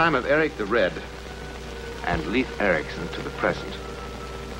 time of Eric the Red and Leif Erikson to the present,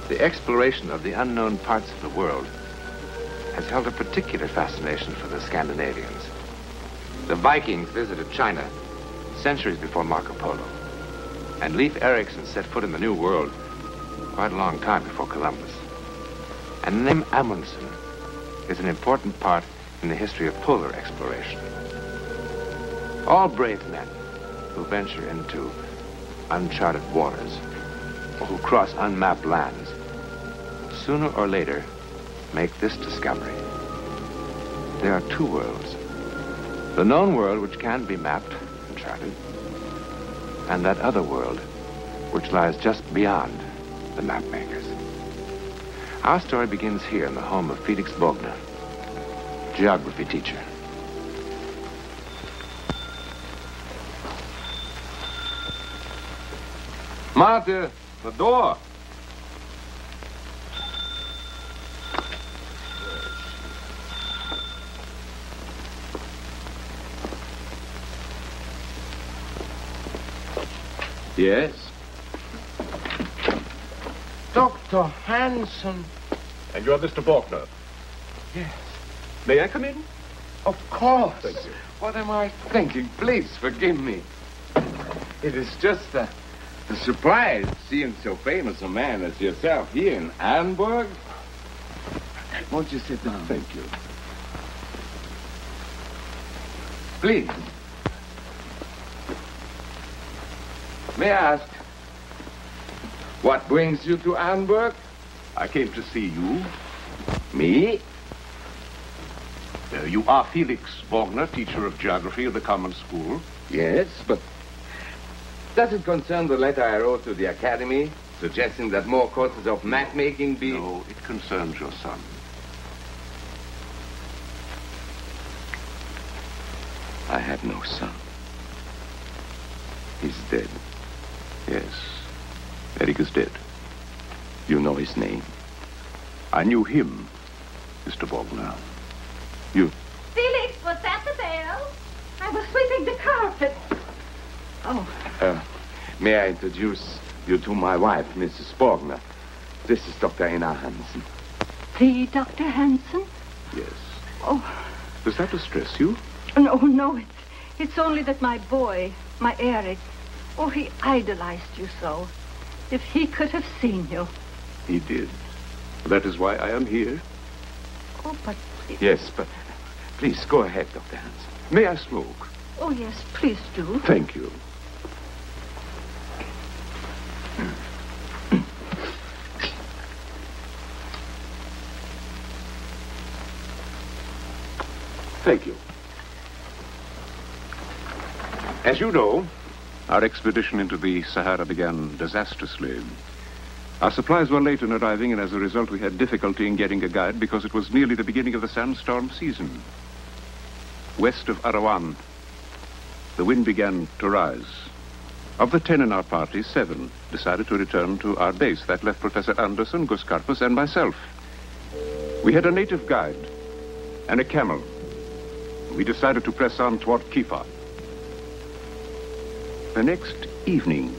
the exploration of the unknown parts of the world has held a particular fascination for the Scandinavians. The Vikings visited China centuries before Marco Polo, and Leif Erikson set foot in the New World quite a long time before Columbus. And the name Amundsen is an important part in the history of polar exploration. All brave men who venture into uncharted waters or who cross unmapped lands, sooner or later, make this discovery. There are two worlds. The known world, which can be mapped and charted, and that other world, which lies just beyond the map makers. Our story begins here in the home of Felix Bogner, geography teacher. Martha, the door. Yes? Dr. Hansen. And you're Mr. Faulkner? Yes. May I come in? Of course. Thank you. What am I thinking? Please forgive me. It is just a surprise seeing so famous a man as yourself here in Hamburg. Won't you sit down? Thank you. Please. May I ask, what brings you to Hamburg? I came to see you. Me? You are Felix Bogner, teacher of geography at the Common School. Yes, but does it concern the letter I wrote to the Academy, suggesting that more courses of map-making be... No, it concerns your son. I have no son. He's dead. Yes, Eric is dead. You know his name? I knew him, Mr. Bogner. You... Felix, was that the bell? I was sweeping the carpet. Oh. May I introduce you to my wife, Mrs. Bogner? This is Dr. Einar Hansen. The Dr. Hansen? Yes. Oh. Does that distress you? No, it's only that my boy, my Eric, he idolized you so. If he could have seen you. He did. That is why I am here. Oh, but... Yes, but please go ahead, Dr. Hansen. May I smoke? Oh, yes, please do. Thank you. Thank you. As you know, our expedition into the Sahara began disastrously. Our supplies were late in arriving, and as a result, we had difficulty in getting a guide because it was nearly the beginning of the sandstorm season. West of Arawan, the wind began to rise. Of the 10 in our party, 7 decided to return to our base. That left Professor Anderson, Gus Karpus, and myself. We had a native guide and a camel. We decided to press on toward Kifa. The next evening,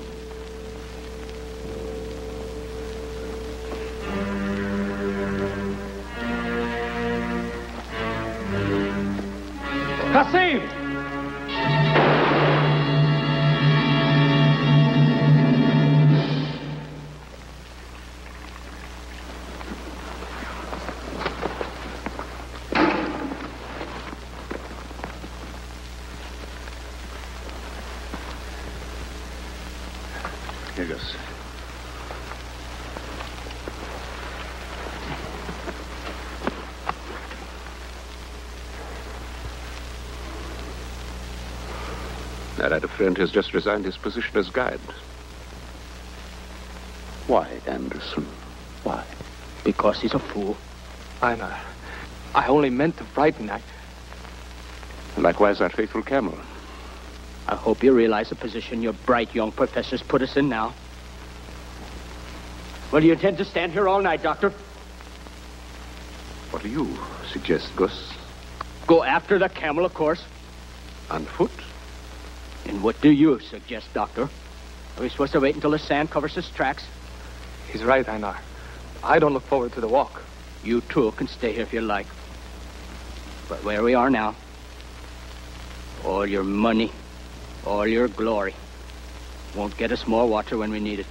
Kasim! here goes. That I had a friend who has just resigned his position as guide. Why, Anderson? Why? Because he's a fool. I only meant to frighten. Likewise, our faithful camel. I hope you realize the position your bright young professors put us in now. Well, do you intend to stand here all night, Doctor? What do you suggest, Gus? Go after the camel, of course. On foot? And what do you suggest, Doctor? Are we supposed to wait until the sand covers his tracks? He's right, Einar. I don't look forward to the walk. You too can stay here if you like. But where we are now, all your money, all your glory, won't get us more water when we need it.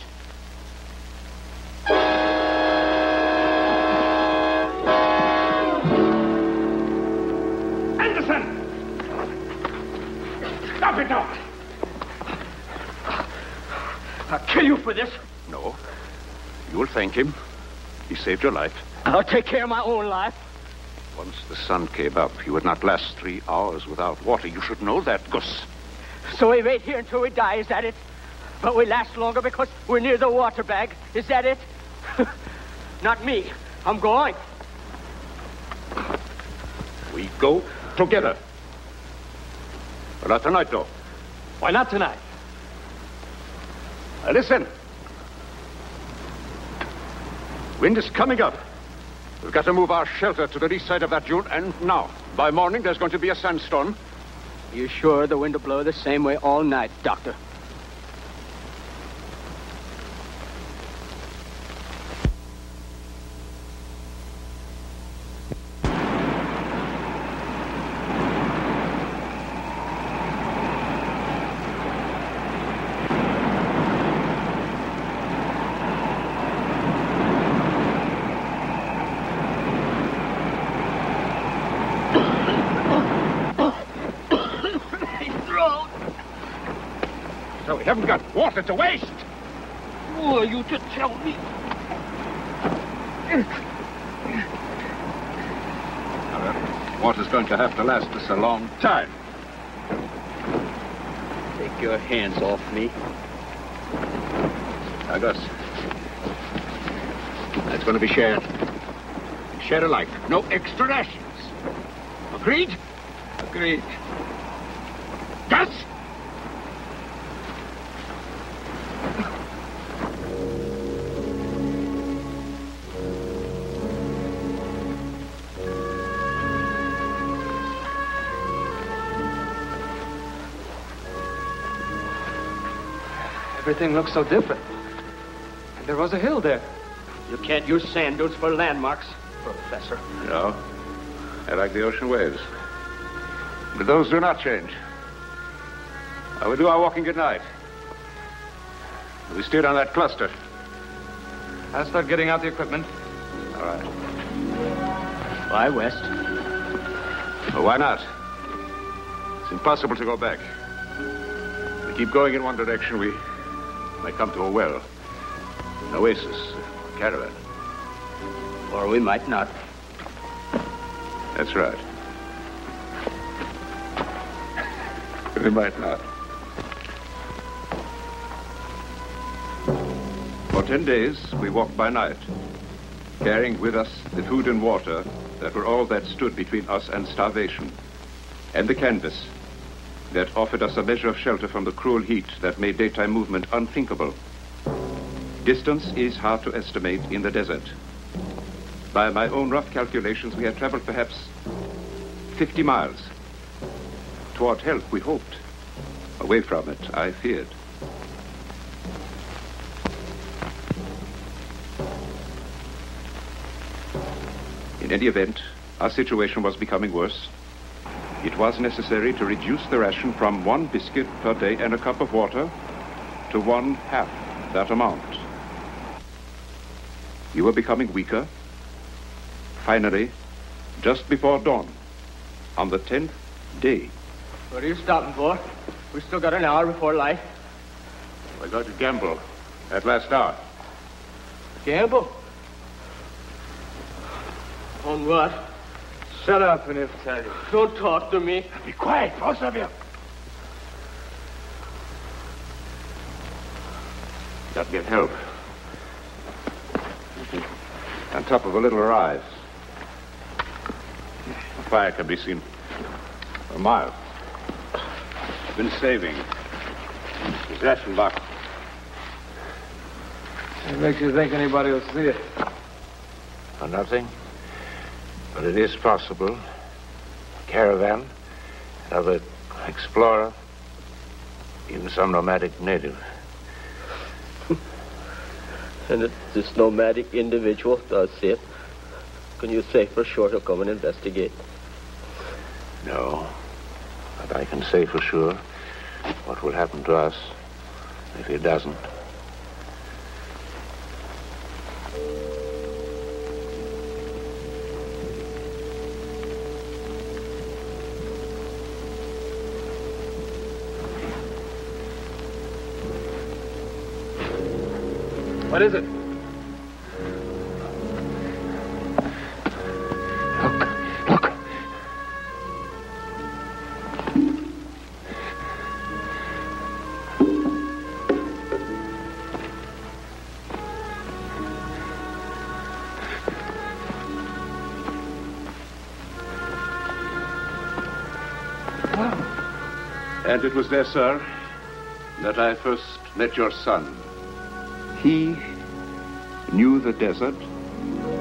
Anderson! Stop it now! I'll kill you for this. No. You'll thank him. He saved your life. I'll take care of my own life. Once the sun came up, you would not last 3 hours without water. You should know that, Gus. So we wait here until we die, is that it? But we last longer because we're near the water bag, is that it? Not me. I'm going. We go together. But not tonight, though. Why not tonight? Listen. Wind is coming up. We've got to move our shelter to the east side of that dune, and now. By morning, there's going to be a sandstorm. You sure the wind will blow the same way all night, Doctor? So we haven't got water to waste. Who are you to tell me? Water's going to have to last us a long time. Take your hands off me. Now, Gus. That's going to be shared. Shared alike. No extra rations. Agreed? Agreed. Gus! Everything looks so different. And there was a hill there. You can't use sand dunes for landmarks, Professor. No. I like the ocean waves. But those do not change. I will do our walking at night. We steered on that cluster. I'll start getting out the equipment. All right. Why west? Well, why not? It's impossible to go back. We keep going in one direction, we might come to a well, an oasis, a caravan. Or we might not. That's right. We might not. For 10 days, we walked by night, carrying with us the food and water that were all that stood between us and starvation, and the canvas that offered us a measure of shelter from the cruel heat that made daytime movement unthinkable. Distance is hard to estimate in the desert. By my own rough calculations, we had traveled perhaps 50 miles. Toward help, we hoped. Away from it, I feared. In any event, our situation was becoming worse. It was necessary to reduce the ration from 1 biscuit per day and a cup of water to 1/2 that amount. We were becoming weaker. Finally, just before dawn, on the 10th day. What are you stopping for? We still got an hour before light. We're going to gamble at last hour. Gamble? On what? Shut up and he'll tell you. Don't talk to me. Be quiet, both of you. Got to get help. On top of a little rise. The fire can be seen for a mile. Been saving his ration box. What makes you think anybody will see it? For nothing. But it is possible. A caravan, another explorer. Even some nomadic native. And if this nomadic individual does see it, can you say for sure he'll come and investigate? No. But I can say for sure what will happen to us if he doesn't. What is it? Look. And it was there, sir, that I first met your son. He knew the desert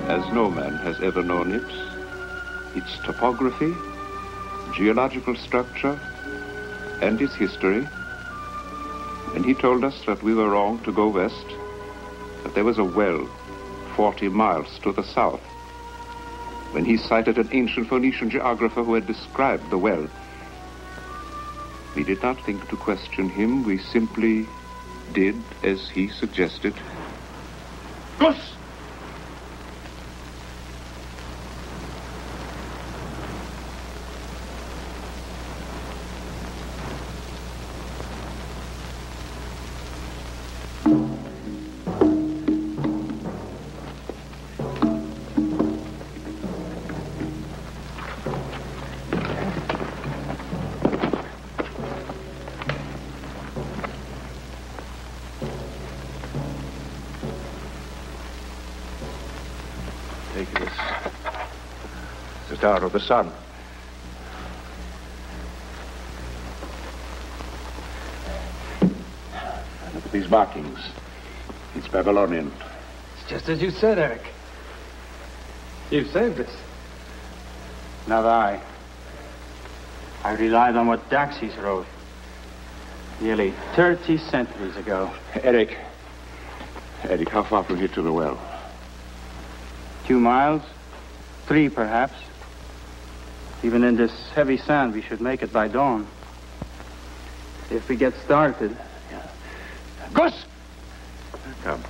as no man has ever known it, its topography, geological structure, and its history. And he told us that we were wrong to go west, that there was a well 40 miles to the south. When he cited an ancient Phoenician geographer who had described the well, we did not think to question him. We simply did as he suggested. Gus! Take this. The Star of the Sun. Look at these markings. It's Babylonian. It's just as you said, Eric. You saved us. Not I. I relied on what Daxis wrote. Nearly 30 centuries ago. Eric, how far from here to the well? 2 miles, 3 perhaps. Even in this heavy sand, we should make it by dawn. If we get started. Yeah. Gus! Come.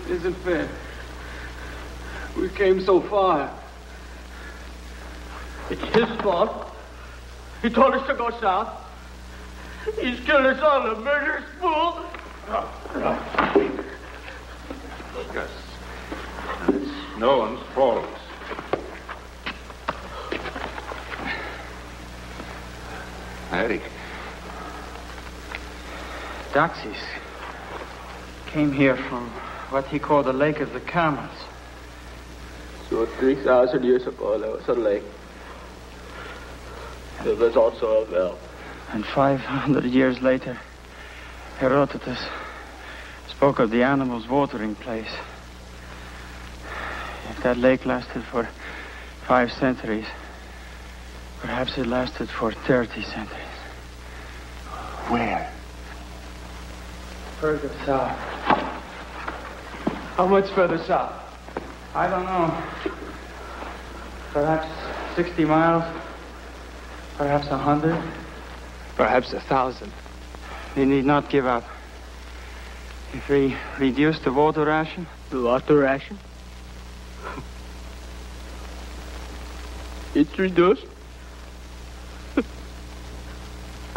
It isn't fair. We came so far. It's his fault. He told us to go south. He's killed us all, a murderous fool. Gus. It's no one's fault. Eric. Daxis came here from what he called the Lake of the Camels. So 3,000 years ago, there was a lake. There was also a well. And 500 years later, Herodotus spoke of the animal's watering place. If that lake lasted for 5 centuries, perhaps it lasted for 30 centuries. Where? Further south. How much further south? I don't know. Perhaps 60 miles. Perhaps 100. Perhaps 1,000. We need not give up. If we reduce the water ration. The water ration? It's reduced.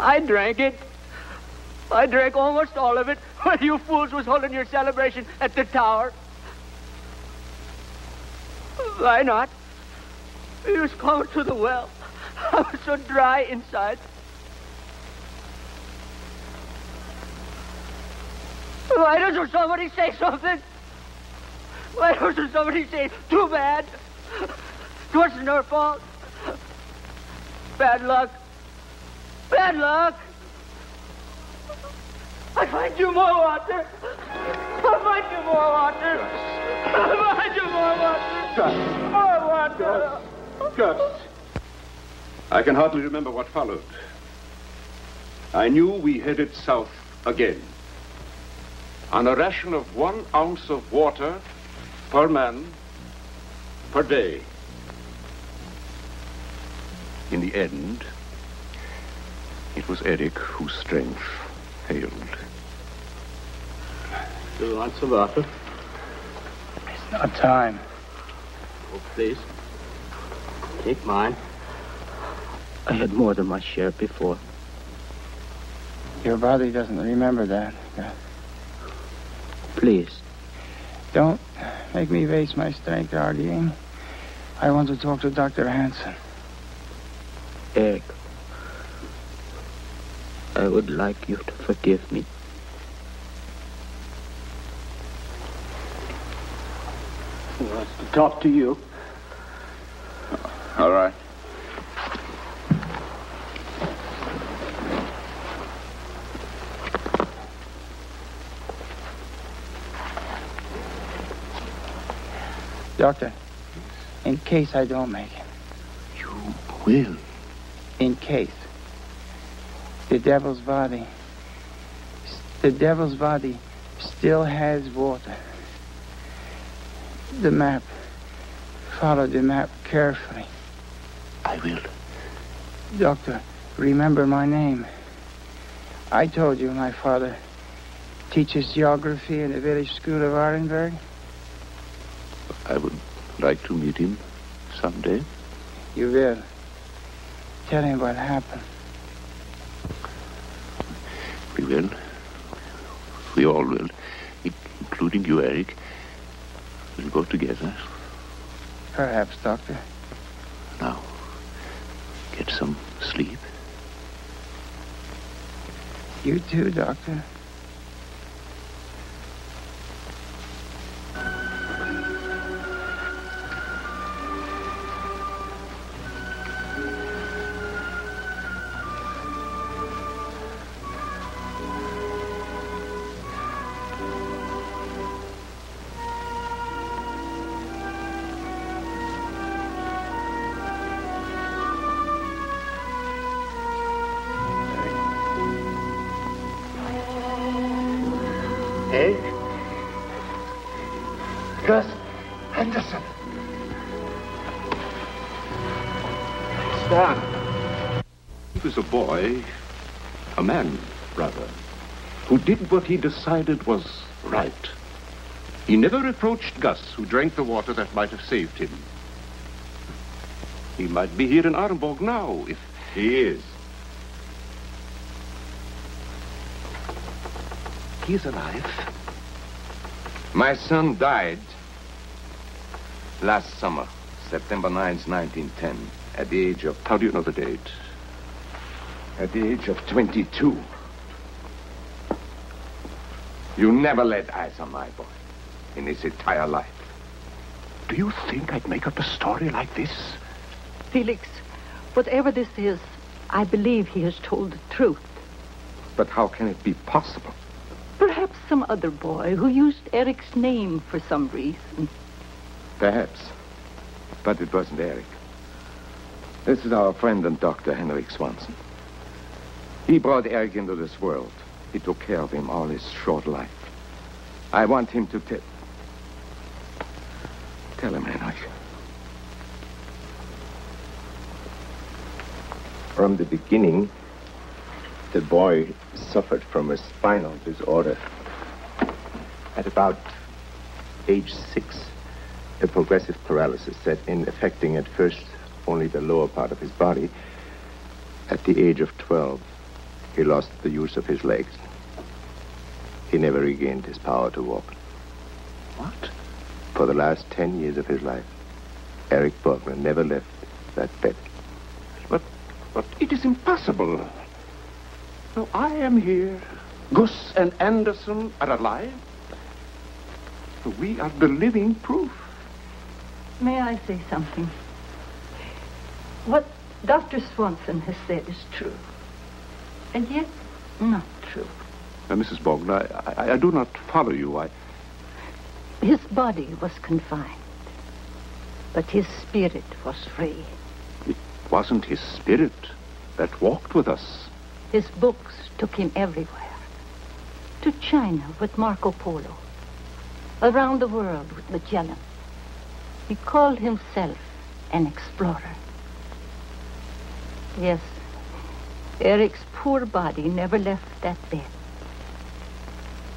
I drank it. I drank almost all of it when you fools was holding your celebration at the tower. Why not? He was coming to the well. I was so dry inside. Why doesn't somebody say something? Why doesn't somebody say, too bad? It wasn't her fault. Bad luck. Bad luck. I'll find you more water. I'll find you more water. I'll find you more water. Gus. More water. Gus. I can hardly remember what followed. I knew we headed south again. On a ration of 1 ounce of water per man per day. In the end, it was Eric whose strength failed. You want some water? It's not time. Oh, please. Take mine. I had more than my share before. Your body doesn't remember that. Please. Don't make me waste my strength arguing. I want to talk to Dr. Hansen. Eric, I would like you to forgive me. He wants to talk to you. All right. Doctor, in case I don't make it. You will. In case. The devil's body still has water. The map. Follow the map carefully. I will. Doctor, remember my name. I told you my father teaches geography in the village school of Arenberg. I would like to meet him someday. You will. Tell him what happened. We will. We all will. Including you, Eric. We'll go together. Perhaps, Doctor. Now, get some sleep. You too, Doctor. Gus Henderson. Stan. He was a boy, a man, rather, who did what he decided was right. He never reproached Gus, who drank the water that might have saved him. He might be here in Arenborg now, if... He is. He's alive. My son died last summer, September 9th, 1910, at the age of... How do you know the date? At the age of 22. You never laid eyes on my boy in his entire life. Do you think I'd make up a story like this? Felix, whatever this is, I believe he has told the truth. But how can it be possible? Perhaps some other boy who used Eric's name for some reason. Perhaps. But it wasn't Eric. This is our friend and Dr. Henrik Swanson. He brought Eric into this world. He took care of him all his short life. I want him to tell him, Henrik. From the beginning, the boy suffered from a spinal disorder. At about age 6, a progressive paralysis set in, affecting at first only the lower part of his body. At the age of 12, he lost the use of his legs. He never regained his power to walk. What? For the last 10 years of his life, Eric Borgman never left that bed. But it is impossible. Now, I am here. Gus and Anderson are alive. We are the living proof. May I say something? What Dr. Swanson has said is true, and yet not true. Mrs. Bogner, I do not follow you. His body was confined, but his spirit was free. It wasn't his spirit that walked with us. His books took him everywhere. To China with Marco Polo. Around the world with Magellan. He called himself an explorer. Yes, Eric's poor body never left that bed.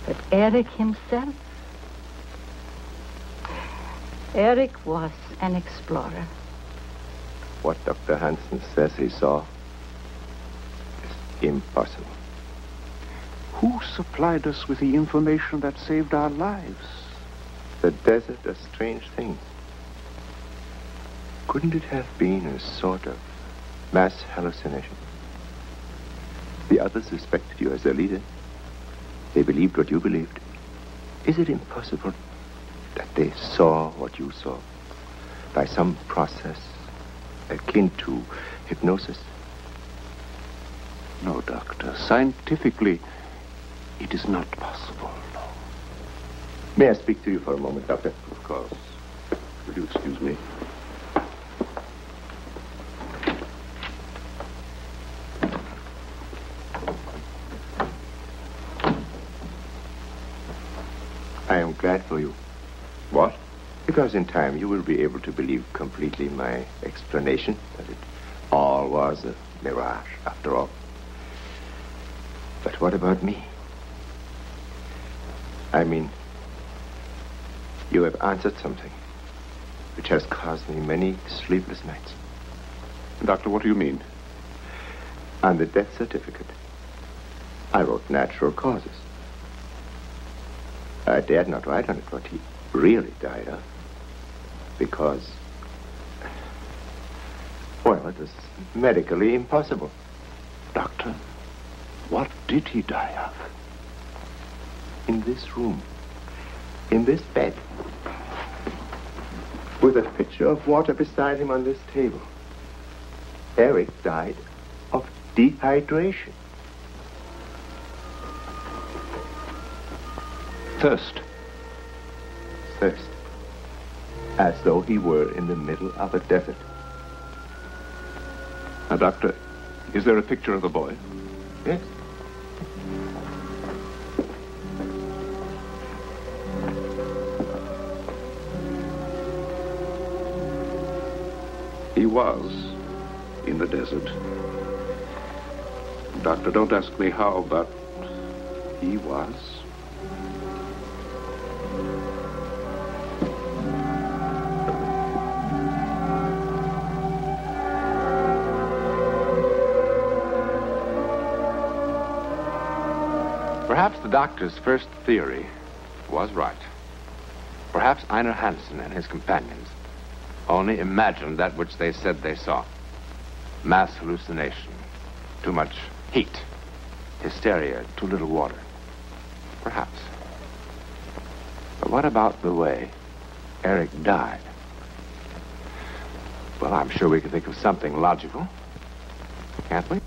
But Eric himself, Eric was an explorer. What Dr. Hansen says he saw is impossible. Who supplied us with the information that saved our lives? The desert does strange things. Couldn't it have been a sort of mass hallucination? The others respected you as their leader. They believed what you believed. Is it impossible that they saw what you saw by some process akin to hypnosis? No, Doctor. Scientifically, it is not possible, no. May I speak to you for a moment, Doctor? Of course. Will you excuse me? I am glad for you. What? Because in time you will be able to believe completely my explanation that it all was a mirage after all. But what about me? I mean, you have answered something which has caused me many sleepless nights. Doctor, what do you mean? On the death certificate, I wrote natural causes. I dared not write on it what he really died of. Because, well, it was medically impossible. Doctor, what did he die of? In this room, in this bed, with a pitcher of water beside him on this table, Eric died of dehydration. Thirst. Thirst. As though he were in the middle of a desert. Now, Doctor, is there a picture of the boy? Yes. He was in the desert. Doctor, don't ask me how, but he was. Perhaps the doctor's first theory was right. Perhaps Einar Hansen and his companions only imagined that which they said they saw. Mass hallucination, too much heat, hysteria, too little water. Perhaps. But what about the way Eric died? Well, I'm sure we can think of something logical, can't we?